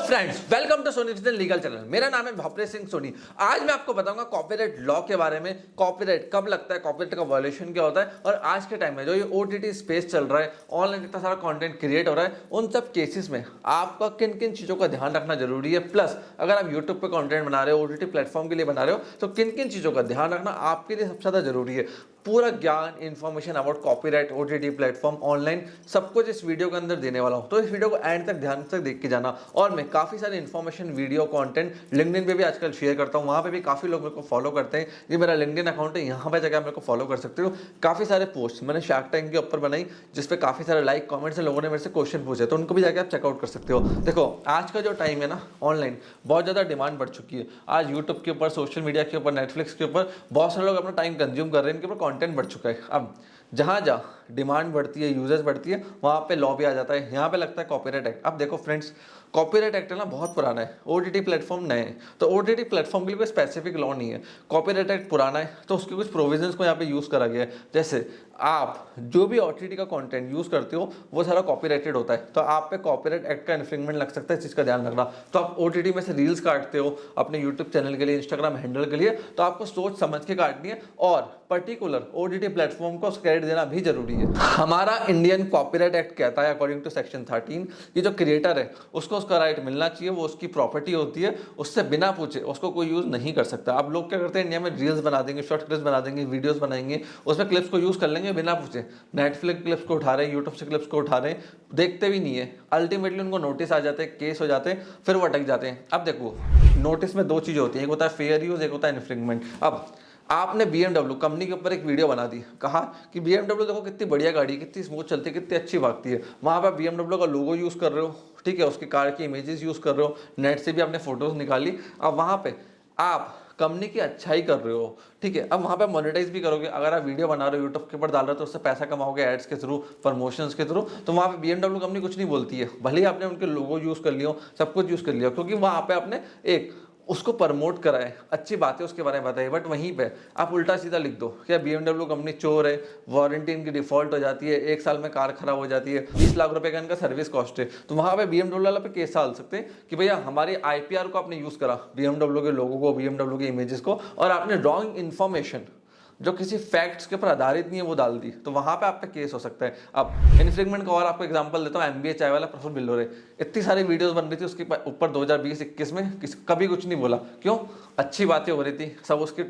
Friends, welcome to Sony digital legal channel. मेरा नाम है भवप्रीत सिंह सोनी। आज मैं आपको बताऊंगा कॉपीराइट लॉ के बारे में, कॉपीराइट कब लगता है, कॉपीराइट का वायलेशन क्या होता है, और आज के टाइम में जो ये ओटीटी स्पेस चल रहा है, ऑनलाइन इतना सारा कंटेंट क्रिएट हो रहा है, उन सब केसेस में आपका किन किन चीज़ों का ध्यान रखना जरूरी है। प्लस अगर आप यूट्यूब पे कंटेंट बना रहे हो, ओटीटी प्लेटफॉर्म के लिए बना रहे हो, तो किन किन चीज़ों का ध्यान रखना आपके लिए सबसे ज़्यादा जरूरी है। पूरा ज्ञान, information about copyright, OTT platform, online, सब कुछ इस वीडियो के अंदर देने वाला हूं। तो इस वीडियो को एंड तक ध्यान से देख के जाना। और मैं काफ़ी सारी इन्फॉर्मेशन, वीडियो, कंटेंट लिंक्डइन पे भी आजकल शेयर करता हूं। वहां पे भी काफ़ी लोग मेरे को फॉलो करते हैं। ये मेरा लिंक्डइन अकाउंट है, यहाँ पे जाकर मेरे को फॉलो कर सकते हो। काफ़ी सारे पोस्ट मैंने शार्क टैंक के ऊपर बनाई, जिसपे काफ़ी सारे लाइक, कमेंट्स है, लोगों ने मेरे से क्वेश्चन पूछे, तो उनको भी जाकर आप चेकआउट कर सकते हो। देखो, आज का जो टाइम है ना, ऑनलाइन बहुत ज़्यादा डिमांड बढ़ चुकी है। आज यूट्यूब के ऊपर, सोशल मीडिया के ऊपर, नेटफ्लिक्स के ऊपर बहुत सारे लोग अपना टाइम कंज्यूम कर रहे हैं, इनके ऊपर कंटेंट बढ़ चुका है। अब जहाँ जहाँ डिमांड बढ़ती है, यूजर्स बढ़ती है, वहाँ पे लॉ भी आ जाता है। यहाँ पे लगता है कॉपीराइट एक्ट। अब देखो फ्रेंड्स, कॉपीराइट एक्ट है ना, बहुत पुराना है। ओटीटी प्लेटफॉर्म नए हैं, तो ओटीटी प्लेटफॉर्म के लिए कोई स्पेसिफिक लॉ नहीं है। कॉपीराइट एक्ट पुराना है, तो उसके कुछ प्रोविजंस को यहाँ पे यूज़ करा गया है। जैसे आप जो भी ओटीटी का कंटेंट यूज़ करते हो, वो सारा कॉपीराइटेड होता है, तो आप पे कॉपीराइट एक्ट का इन्फ्रिंगमेंट लग सकता है। इस चीज़ का ध्यान रखना। तो आप ओटीटी में से रील्स काटते हो अपने यूट्यूब चैनल के लिए, इंस्टाग्राम हैंडल के लिए, तो आपको सोच समझ के काटनी है, और पर्टिकुलर ओटीटी प्लेटफॉर्म को क्रेडिट देना भी जरूरी है। हमारा इंडियन कॉपीराइट एक्ट कहता है, अकॉर्डिंग टू सेक्शन 13, कि जो क्रिएटर है उसको उसका राइट मिलना चाहिए, वो उसकी प्रॉपर्टी होती है, उससे बिना पूछे उसको कोई यूज नहीं कर सकता। आप लोग क्या करते हैं, इंडिया में रील्स बना देंगे, शॉर्ट क्लिप्स बना देंगे, वीडियोस बनाएंगे, उसमें क्लिप्स को यूज कर लेंगे बिना पूछे। नेटफ्लिक्स क्लिप्स को उठा रहे हैं, यूट्यूब से क्लिप्स को उठा रहे हैं, देखते भी नहीं है। अल्टीमेटली उनको नोटिस आ जाते हैं, केस हो जाते हैं, फिर वो अटक जाते हैं। अब देखो, नोटिस में दो चीजें होती हैं, एक होता है फेयर यूज, एक होता है इन्फ्रिंगमेंट। अब आपने BMW कंपनी के ऊपर एक वीडियो बना दी, कहा कि BMW देखो कितनी बढ़िया गाड़ी, कितनी स्मूथ चलती है, कितनी अच्छी भागती है। वहाँ पर BMW का लोगो यूज़ कर रहे हो, ठीक है, उसकी कार की इमेजेस यूज़ कर रहे हो, नेट से भी आपने फोटोज निकाली। अब वहाँ पे आप कंपनी की अच्छाई कर रहे हो, ठीक है। अब वहाँ पे मोनेटाइज भी करोगे। अगर आप वीडियो बना रहे हो, यूट्यूब के ऊपर डाल रहे हो, तो उससे पैसा कमाओगे एड्स के थ्रू, प्रमोशंस के थ्रू। तो वहाँ पे BMW कंपनी कुछ नहीं बोलती है, भले ही आपने उनके लोगो यूज़ कर लियो, सब कुछ यूज़ कर लिया, क्योंकि वहाँ पे आपने एक उसको प्रमोट करा है, अच्छी बातें उसके बारे में बताइए। बट वहीं पे आप उल्टा सीधा लिख दो कि BMW कंपनी चोर है, वारंटी इनकी डिफॉल्ट हो जाती है, 1 साल में कार खराब हो जाती है, 20 लाख रुपए का इनका सर्विस कॉस्ट है, तो वहाँ पे BMW वाला पे केस डाल सकते हैं कि भैया हमारी IPR को आपने यूज़ करा, BMW के लोगों को, BMW के इमेजेस को, और आपने रॉन्ग इन्फॉर्मेशन जो किसी फैक्ट्स के ऊपर आधारित नहीं है वो डाल दी, तो वहां पे आप पे केस हो सकता है। अब इन्फ्रिंगमेंट का और आपको एग्जांपल देता हूँ। MBA चाय वाला प्रफुल बिल्लोरे, इतनी सारी वीडियोस बन रही थी उसके ऊपर 2020-21 में, कभी कुछ नहीं बोला। क्यों? अच्छी बातें हो रही थी, सब उसके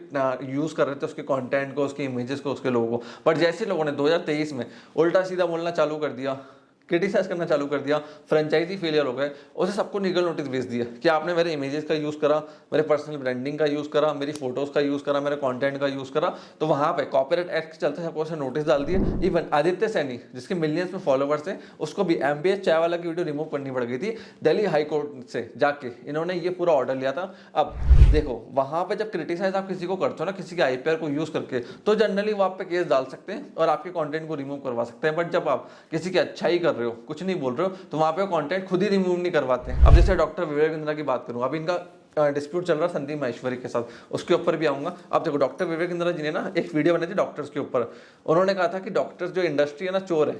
यूज कर रहे थे, उसके कंटेंट को, उसके इमेजेस को, उसके लोगों को। बट जैसे लोगों ने 2023 में उल्टा सीधा बोलना चालू कर दिया, क्रिटिसाइज करना चालू कर दिया, फ्रेंचाइजी फेलियर हो गए, उसे सबको लीगल नोटिस भेज दिया कि आपने मेरे इमेजेस का यूज़ करा, मेरे पर्सनल ब्रांडिंग का यूज़ करा, मेरी फोटोज़ का यूज़ करा, मेरे कंटेंट का यूज़ करा। तो वहाँ पे कॉपीराइट एक्ट के चलते सबको उसे नोटिस डाल दिए। इवन आदित्य सैनी, जिसके मिलियंस में फॉलोवर्स हैं, उसको भी MBA चाय वाला की वीडियो रिमूव करनी पड़ गई थी। दिल्ली हाई कोर्ट से जाके इन्होंने ये पूरा ऑर्डर लिया था। अब देखो, वहाँ पे जब क्रिटिसाइज आप किसी को करते हो ना, किसी के IPR को यूज़ करके, तो जनरली वो आप पे केस डाल सकते हैं और आपके कंटेंट को रिमूव करवा सकते हैं। बट जब आप किसी की अच्छाई कर रहे हो, कुछ नहीं बोल रहे हो, तो वहाँ पे कंटेंट खुद ही रिमूव नहीं करवाते हैं। अब जैसे डॉक्टर विवेक इंदिरा की बात करूँ, अब इनका डिस्प्यूट चल रहा है संदीप माहेश्वरी के साथ, उसके ऊपर भी आऊंगा। अब देखो, डॉक्टर विवेक इंदिरा जी ने ना एक वीडियो बनाई थी डॉक्टर्स के ऊपर। उन्होंने कहा था कि डॉक्टर्स जो इंडस्ट्री है ना, चोर है,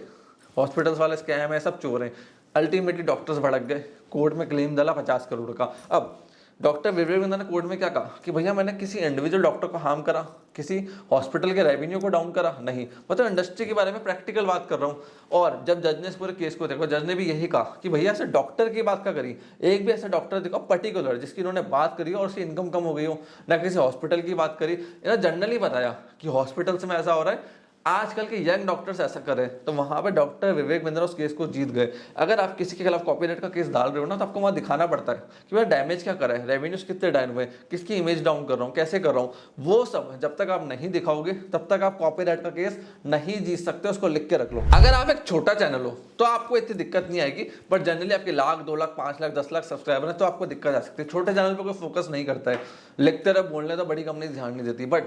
हॉस्पिटल्स वाले स्कैम है, सब चोर है। अल्टीमेटली डॉक्टर्स भड़क गए, कोर्ट में क्लेम डाला 50 करोड़ का। अब डॉक्टर विवेक इंदिरा ने कोर्ट में क्या कहा कि भैया मैंने किसी इंडिविजुअल डॉक्टर को हार्म करा, किसी हॉस्पिटल के रेवेन्यू को डाउन करा नहीं, मतलब इंडस्ट्री के बारे में प्रैक्टिकल बात कर रहा हूँ। और जब जज ने इस पूरे केस को देखा, जज ने भी यही कहा कि भैया ऐसे डॉक्टर की बात क्या करी, एक भी ऐसा डॉक्टर देखो पर्टिकुलर जिसकी इन्होंने बात करी और उसकी इनकम कम हो गई हो, ना किसी हॉस्पिटल की बात करी। इन्होंने जनरली बताया कि हॉस्पिटल्स में ऐसा हो रहा है, आजकल के यंग डॉक्टर्स ऐसा करें, तो वहां पे डॉक्टर विवेक बिंद्रा उस केस को जीत गए। अगर आप किसी के खिलाफ कॉपीराइट का केस डाल रहे हो ना, तो आपको वहां दिखाना पड़ता है कि भाई डैमेज क्या करा है, रेवेन्यूज कितने डाउन हुए, किसकी इमेज डाउन कर रहा हूँ, कैसे कर रहा हूँ। वो सब जब तक आप नहीं दिखाओगे, तब तक आप कॉपीराइट का केस नहीं जीत सकते। उसको लिख के रख लो। अगर आप एक छोटा चैनल हो तो आपको इतनी दिक्कत नहीं आएगी, बट जनरली आपके 1 लाख, 2 लाख, 5 लाख, 10 लाख सब्सक्राइबर है, तो आपको दिक्कत आ सकती है। छोटे चैनल पर कोई फोकस नहीं करता है, लिखते रहे, बोलने तो बड़ी कंपनी ध्यान नहीं देती। बट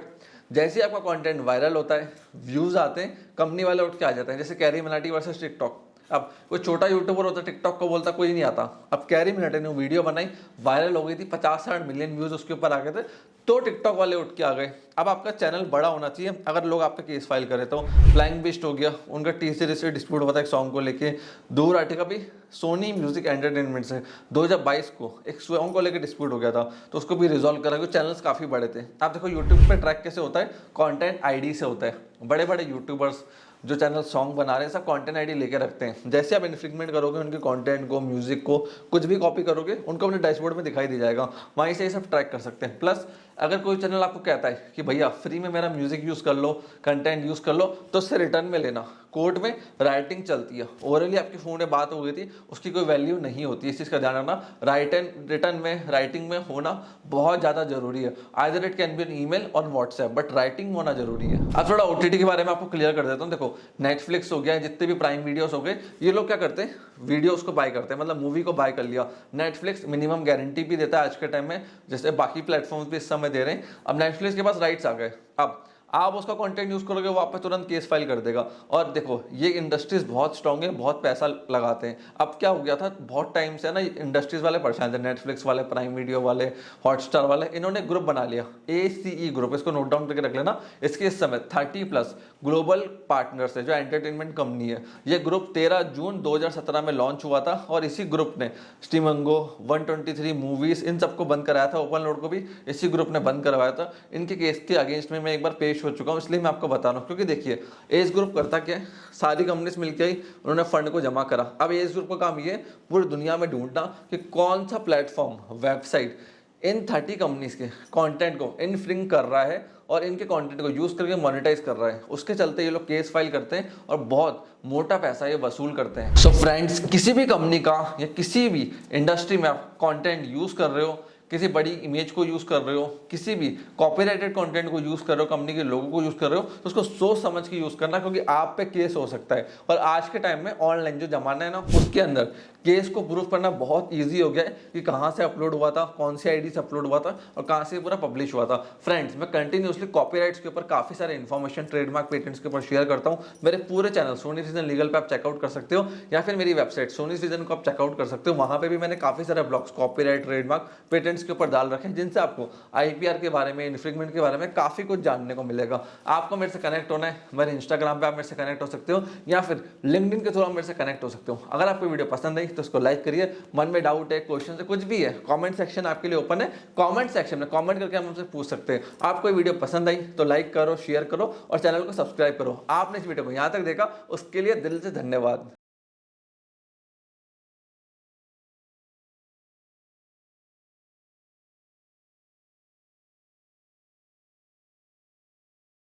जैसे आपका कंटेंट वायरल होता है, व्यूज आते हैं, कंपनी वाले उठ के आ जाते हैं। जैसे कैरी मनाटी वर्सेस टिकटॉक, अब कोई छोटा यूट्यूबर होता टिकटॉक को बोलता कोई नहीं आता। अब कैरी मिनाटी ने वीडियो बनाई, वायरल हो गई थी, 50-60 मिलियन व्यूज उसके ऊपर आ गए थे, तो टिकटॉक वाले उठ के आ गए। अब आपका चैनल बड़ा होना चाहिए अगर लोग आप पे केस फाइल करें तो। फ्लाइंग बिस्ट हो गया, उनका टी सीरीज से डिस्प्यूट हुआ था एक सॉन्ग को लेके। दूर आर्टिका भी सोनी म्यूजिक एंटरटेनमेंट से 2022 को एक सॉन्ग को लेकर डिस्प्यूट हो गया था, तो उसको भी रिजॉल्व करा क्योंकि चैनल्स काफ़ी बड़े थे। आप देखो यूट्यूब पे ट्रैक कैसे होता है, कंटेंट आईडी से होता है। बड़े बड़े यूट्यूबर्स जो चैनल सॉन्ग बना रहे हैं सब कंटेंट आईडी लेके रखते हैं। जैसे आप इन्फ्रिंगमेंट करोगे उनके कंटेंट को, म्यूजिक को, कुछ भी कॉपी करोगे उनको अपने डैशबोर्ड में दिखाई दे जाएगा, वहीं से ये सब ट्रैक कर सकते हैं। प्लस अगर कोई चैनल आपको कहता है कि भैया फ्री में मेरा म्यूजिक यूज़ कर लो, कंटेंट यूज़ कर लो, तो उससे रिटर्न में लेना। कोर्ट में राइटिंग चलती है, ओरली आपकी फोन में बात हो गई थी, उसकी कोई वैल्यू नहीं होती। इस चीज़ का ध्यान रखना। रिटर्न में, राइटिंग में होना बहुत ज़्यादा जरूरी है। Either it can be an email और व्हाट्सएप, बट राइटिंग होना जरूरी है। अब थोड़ा ओटीटी के बारे में आपको क्लियर कर देता हूँ। देखो नेटफ्लिक्स हो गया, जितने भी प्राइम वीडियोस हो गए, ये लोग क्या करते हैं, वीडियोस को बाय करते हैं, मतलब मूवी को बाय कर लिया। नेटफ्लिक्स मिनिमम गारंटी भी देता है आज के टाइम में, जैसे बाकी प्लेटफॉर्म्स भी इस समय दे रहे हैं। अब नेटफ्लिक्स के पास राइट्स आ गए, अब आप उसका कंटेंट यूज करोगे वो आप पे तुरंत केस फाइल कर देगा। और देखो ये इंडस्ट्रीज बहुत स्ट्रांग है, बहुत पैसा लगाते हैं। अब क्या हो गया था, बहुत टाइम से ना इंडस्ट्रीज वाले परेशान थे, नेटफ्लिक्स वाले, प्राइम वीडियो वाले, हॉटस्टार वाले, इन्होंने ग्रुप बना लिया ACE ग्रुप, इसको नोट डाउन करके रख लेना। इसके इस समय 30+ ग्लोबल पार्टनर्स है जो एंटरटेनमेंट कंपनी है। ये ग्रुप 13 जून 2017 में लॉन्च हुआ था और इसी ग्रुप ने स्टीमंगो, 123 मूवीज, इन सबको बंद कराया था। ओपन लोड को भी इसी ग्रुप ने बंद करवाया था। इनके केस के अगेंस्ट में मैं एक बार पेश हो चुका हूं, इसलिए मैं आपको बता रहा हूं। क्योंकि देखिए एज ग्रुप करता क्या है, सारी कंपनीज मिलकर आई, उन्होंने फंड को जमा करा। अब एज ग्रुप का काम ये पूरी दुनिया में ढूंढना कि कौन सा प्लेटफॉर्म, वेबसाइट इन 30 कंपनीज के कंटेंट को इनफ्रिंग कर रहा है और इनके कंटेंट को यूज करके मोनेटाइज कर रहा है। उसके चलते ये लोग केस फाइल करते हैं और बहुत मोटा पैसा ये वसूल करते हैं। सो फ्रेंड्स, किसी भी कंपनी का या किसी भी इंडस्ट्री में आप कंटेंट यूज कर रहे हो, किसी बड़ी इमेज को यूज कर रहे हो, किसी भी कॉपीराइटेड कंटेंट को यूज कर रहे हो, कंपनी के लोगों को यूज कर रहे हो, तो उसको सोच समझ के यूज करना, क्योंकि आप पे केस हो सकता है। और आज के टाइम में ऑनलाइन जो जमाना है ना, उसके अंदर केस को प्रूफ करना बहुत ईजी हो गया है कि कहाँ से अपलोड हुआ था, कौन सी आईडी से अपलोड हुआ था और कहाँ से पूरा पब्लिश हुआ था। फ्रेंड्स, मैं कंटिन्यूसली कॉपीराइट्स के ऊपर काफी सारे इन्फॉर्मेशन, ट्रेडमार्क, पेटेंट्स के ऊपर शेयर करता हूँ। मेरे पूरे चैनल सोनी सिटीजन लीगल पे आप चेकआउट कर सकते हो, या फिर मेरी वेबसाइट सोनी सिटीजन को आप चेकआउट कर सकते हो। वहां पे भी मैंने काफी सारे ब्लॉग्स कॉपीराइट, ट्रेडमार्क, पेटेंट्स के ऊपर डाल रखे हैं, जिनसे आपको IPR के बारे में, इन्फ्रिंगमेंट के बारे में काफी कुछ जानने को मिलेगा। आपको मेरे से कनेक्ट होना है, मेरे इंस्टाग्राम पे आप मेरे से कनेक्ट हो सकते हो, या फिर लिंक्डइन के थ्रू आप मेरे से कनेक्ट हो सकते हो। अगर आपको वीडियो पसंद आई तो उसको लाइक करिए। मन में डाउट है, क्वेश्चन है, कुछ भी है, कमेंट सेक्शन आपके लिए ओपन है। कमेंट सेक्शन में कमेंट करके हम हमसे पूछ सकते हैं। आपको वीडियो पसंद आई तो लाइक करो, शेयर करो और चैनल को सब्सक्राइब करो। आपने इस वीडियो को यहाँ तक देखा उसके लिए दिल से धन्यवाद।